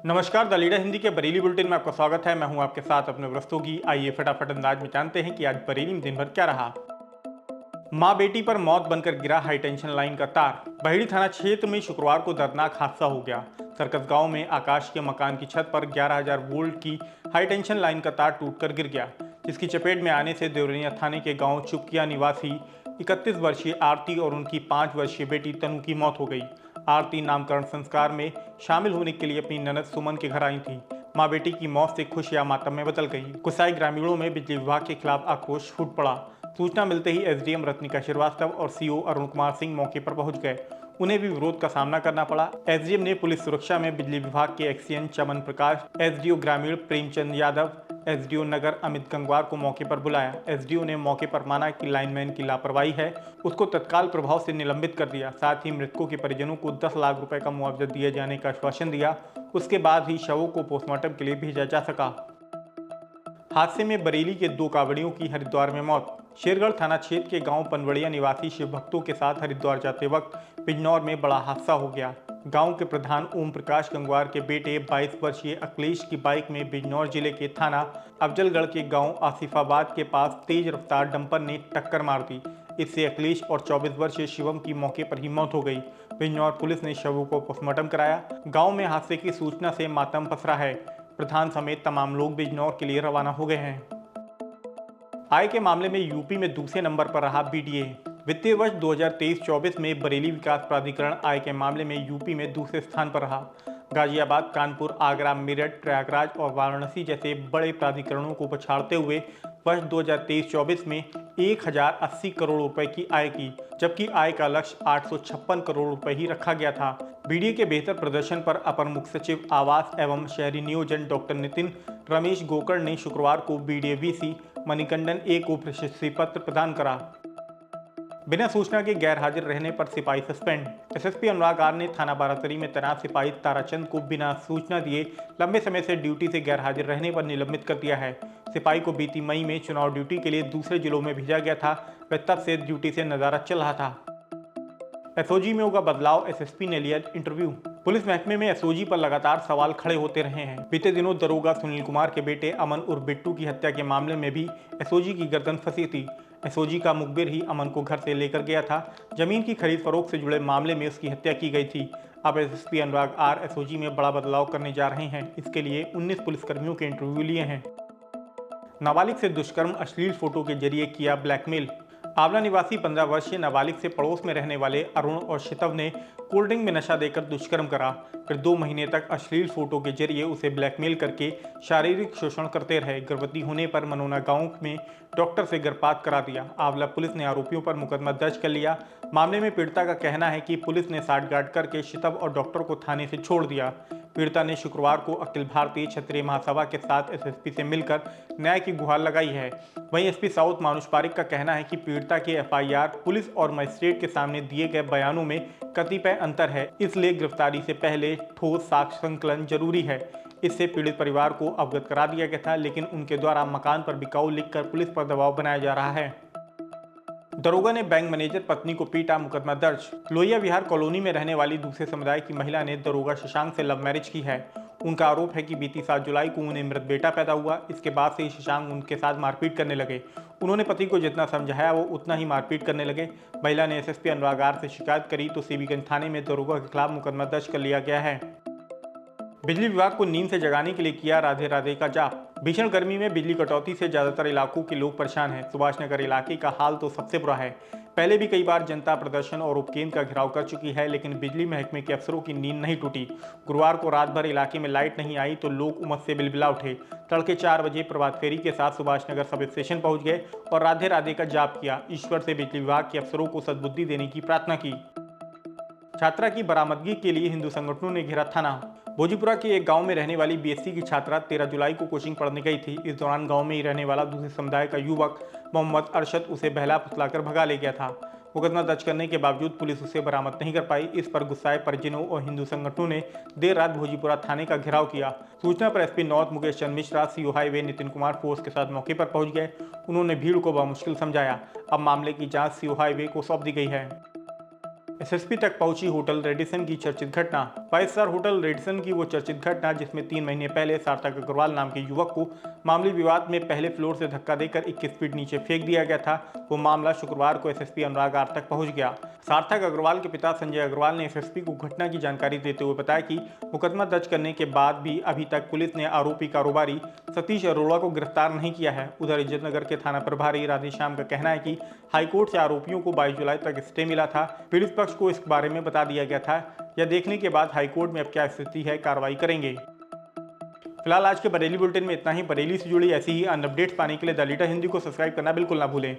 नमस्कार, the leader Hindi के Bareilly bulletin में आपका स्वागत है। मैं हूं आपके साथ अपने रस्तोगी। आइए फटाफट अंदाज में जानते हैं कि आज बरेली में दिन भर क्या रहा। मां बेटी पर मौत बनकर गिरा हाई टेंशन लाइन का तार। बहेड़ी थाना क्षेत्र में शुक्रवार को दर्दनाक हादसा हो गया। सरकस गांव में आकाश के मकान की छत पर 11,000 वोल्ट की हाई टेंशन लाइन का तार टूटकर गिर गया, जिसकी चपेट में आने से देवरिया थाने के गांव चुपकिया निवासी 31 वर्षीय आरती और उनकी 5 वर्षीय बेटी तनु की मौत हो गई। आरती नामकरण संस्कार में शामिल होने के लिए अपनी ननद सुमन के घर आई थी। मां बेटी की मौत से खुशियां मातम में बदल गई। गुस्साए ग्रामीणों में बिजली विभाग के खिलाफ आक्रोश फूट पड़ा। सूचना मिलते ही एसडीएम रत्निका श्रीवास्तव और सीओ अरुण कुमार सिंह मौके पर पहुंच गए। उन्हें भी विरोध का सामना करना पड़ा। एसडीएम ने पुलिस सुरक्षा में बिजली विभाग के एक्सीएन चमन प्रकाश, एसडीओ ग्रामीण प्रेमचंद यादव, एसडीओ नगर अमित गंगवार को मौके पर बुलाया। एसडीओ ने मौके पर माना कि लाइनमैन की लापरवाही है, उसको तत्काल प्रभाव से निलंबित कर दिया। साथ ही मृतकों के परिजनों को 10 लाख रुपए का मुआवजा दिए जाने का आश्वासन दिया। उसके बाद ही शवों को पोस्टमार्टम के लिए भेजा जा सका। हादसे में बरेली के 2 कांवड़ियों की हरिद्वार में मौत। शेरगढ़ थाना क्षेत्र के गांव पनवड़िया निवासी शिव भक्तों के साथ हरिद्वार जाते वक्त बिजनौर में बड़ा हादसा हो गया। गांव के प्रधान ओम प्रकाश गंगवार के बेटे 22 वर्षीय अखिलेश की बाइक में बिजनौर जिले के थाना अफजलगढ़ के गांव आसिफाबाद के पास तेज रफ्तार डंपर ने टक्कर मार दी। इससे अखिलेश और 24 वर्षीय शिवम की मौके पर ही मौत हो गई। बिजनौर पुलिस ने शवों को पोस्टमार्टम कराया। गांव में हादसे की सूचना से मातम पसरा है। प्रधान समेत तमाम लोग बिजनौर के लिए रवाना हो गए हैं। आय के मामले में यूपी में दूसरे नंबर पर रहा बीडीए। वित्तीय वर्ष 2023-24 में बरेली विकास प्राधिकरण आय के मामले में यूपी में दूसरे स्थान पर रहा। गाजियाबाद, कानपुर, आगरा, मेरठ, प्रयागराज और वाराणसी जैसे बड़े प्राधिकरणों को पछाड़ते हुए वर्ष 2023-24 में 1080 करोड़ रुपए की आय की, जबकि आय का लक्ष्य 856 करोड़ रुपए ही रखा गया था। बीडीए के बेहतर प्रदर्शन पर अपर मुख्य सचिव आवास एवं शहरी नियोजन डॉक्टर नितिन रमेश गोकर्ण ने शुक्रवार को बीडीए वीसी मणिकंदन ए को प्रशस्ति पत्र प्रदान करा। बिना सूचना के गैर हाजिर रहने पर सिपाही सस्पेंड। एसएसपी अनुराग आर ने थाना बारातरी में तैनात सिपाही ताराचंद को बिना सूचना दिए लंबे समय से ड्यूटी से गैर हाजिर रहने पर निलंबित कर दिया है। सिपाही को बीती मई में चुनाव ड्यूटी के लिए दूसरे जिलों में भेजा गया था। वह तब से ड्यूटी से नदारद चल रहा था। एसओजी में होगा बदलाव, एसएसपी ने लिया इंटरव्यू। पुलिस महकमे में एसओजी पर लगातार सवाल खड़े होते रहे हैं। बीते दिनों दरोगा सुनील कुमार के बेटे अमन उर्फ बिट्टू की हत्या के मामले में भी एसओजी की गर्दन फंसी थी। एसओजी का मुखबिर ही अमन को घर से लेकर गया था। जमीन की खरीद फरोख्त से जुड़े मामले में उसकी हत्या की गई थी। अब एसएसपी अनुराग आर एसओजी में बड़ा बदलाव करने जा रहे हैं। इसके लिए 19 पुलिसकर्मियों के इंटरव्यू लिए हैं। नाबालिग से दुष्कर्म, अश्लील फोटो के जरिए किया ब्लैकमेल। आंवला निवासी 15 वर्षीय नाबालिग से पड़ोस में रहने वाले अरुण और शितव ने कोल्ड ड्रिंक में नशा देकर दुष्कर्म करा। फिर 2 महीने तक अश्लील फोटो के जरिए उसे ब्लैकमेल करके शारीरिक शोषण करते रहे। गर्भवती होने पर मनोना गांव में डॉक्टर से गर्भपात करा दिया। आंवला पुलिस ने आरोपियों पर मुकदमा दर्ज कर लिया। मामले में पीड़िता का कहना है कि पुलिस ने साठगांठ करके शितव और डॉक्टर को थाने से छोड़ दिया। पीड़िता ने शुक्रवार को अखिल भारतीय क्षत्रिय महासभा के साथ एसएसपी से मिलकर न्याय की गुहार लगाई है। वहीं एसपी साउथ मानुष पारिक का कहना है कि पीड़िता के एफआईआर, पुलिस और मजिस्ट्रेट के सामने दिए गए बयानों में कतिपय अंतर है, इसलिए गिरफ्तारी से पहले ठोस साक्ष्य संकलन जरूरी है। इससे पीड़ित परिवार को अवगत करा दिया गया था, लेकिन उनके द्वारा मकान पर बिकाऊ लिखकर पुलिस पर दबाव बनाया जा रहा है। दरोगा ने बैंक मैनेजर पत्नी को पीटा, मुकदमा दर्ज। लोहिया विहार कॉलोनी में रहने वाली दूसरे समुदाय की महिला ने दरोगा शशांक से लव मैरिज की है। उनका आरोप है कि बीती 7 जुलाई को उन्हें मृत बेटा पैदा हुआ। इसके बाद से शशांक उनके साथ मारपीट करने लगे। उन्होंने पति को जितना समझाया वो उतना ही मारपीट करने लगे। महिला ने एसएसपी अनुराग आर से शिकायत करी तो सीबीगंज थाने में दरोगा के खिलाफ मुकदमा दर्ज कर लिया गया है। बिजली विभाग को नींद से जगाने के लिए किया राधे राधे का जाप। भीषण गर्मी में बिजली कटौती से ज्यादातर इलाकों के लोग परेशान हैं। सुभाष नगर इलाके का हाल तो सबसे बुरा है। पहले भी कई बार जनता प्रदर्शन और उपकेंद्र का घेराव कर चुकी है, लेकिन बिजली महकमे के अफसरों की नींद नहीं टूटी। गुरुवार को रात भर इलाके में लाइट नहीं आई तो लोग उमस से बिलबिला उठे। तड़के 4 बजे प्रभात फेरी के साथ सुभाष नगर सब स्टेशन पहुंच गए और राधे राधे का जाप किया। ईश्वर से बिजली विभाग के अफसरों को सद्बुद्धि देने की प्रार्थना की। छात्रा की बरामदगी के लिए हिंदू संगठनों ने घेरा थाना। भोजीपुरा के एक गांव में रहने वाली बीएससी की छात्रा 13 जुलाई को कोचिंग पढ़ने गई थी। इस दौरान गांव में ही रहने वाला दूसरे समुदाय का युवक मोहम्मद अरशद उसे बहला फुसलाकर भगा ले गया था। मुकदमा दर्ज करने के बावजूद पुलिस उसे बरामद नहीं कर पाई। इस पर गुस्साए परिजनों और हिंदू संगठनों ने देर रात भोजीपुरा थाने का घेराव किया। सूचना पर SP north Mukesh Chandra Mishra, CO highway Nitin Kumar force के साथ मौके पर पहुंच गए। उन्होंने भीड़ को बमुश्किल समझाया। अब मामले की जांच सीओ हाईवे को सौंप दी गई है। एसएसपी तक पहुंची होटल रेडिसन की चर्चित घटना। 5 स्टार होटल रेडिसन की वो चर्चित घटना जिसमें 3 महीने पहले सार्थक अग्रवाल नाम के युवक को मामूली विवाद में पहले फ्लोर से धक्का देकर 21 फीट नीचे फेंक दिया गया था, वो मामला शुक्रवार को एसएसपी अनुराग आर तक पहुंच गया। सार्थक अग्रवाल के पिता संजय अग्रवाल ने एसएसपी को घटना की जानकारी देते हुए बताया कि मुकदमा दर्ज करने के बाद भी अभी तक पुलिस ने आरोपी कारोबारी सतीश अरोड़ा को गिरफ्तार नहीं किया है। उधर इज्जतनगर के थाना प्रभारी राधेश्याम का कहना है कि हाईकोर्ट से आरोपियों को 22 जुलाई तक स्टे मिला था। पीड़ित पक्ष को इस बारे में बता दिया गया था। यह देखने के बाद हाईकोर्ट में अब क्या स्थिति है, कार्रवाई करेंगे। फिलहाल आज के बरेली बुलेटिन में इतना ही। बरेली से जुड़ी ऐसी ही अन्य अपडेट्स पाने के लिए द लीडर हिंदी को सब्सक्राइब करना बिल्कुल ना भूलें।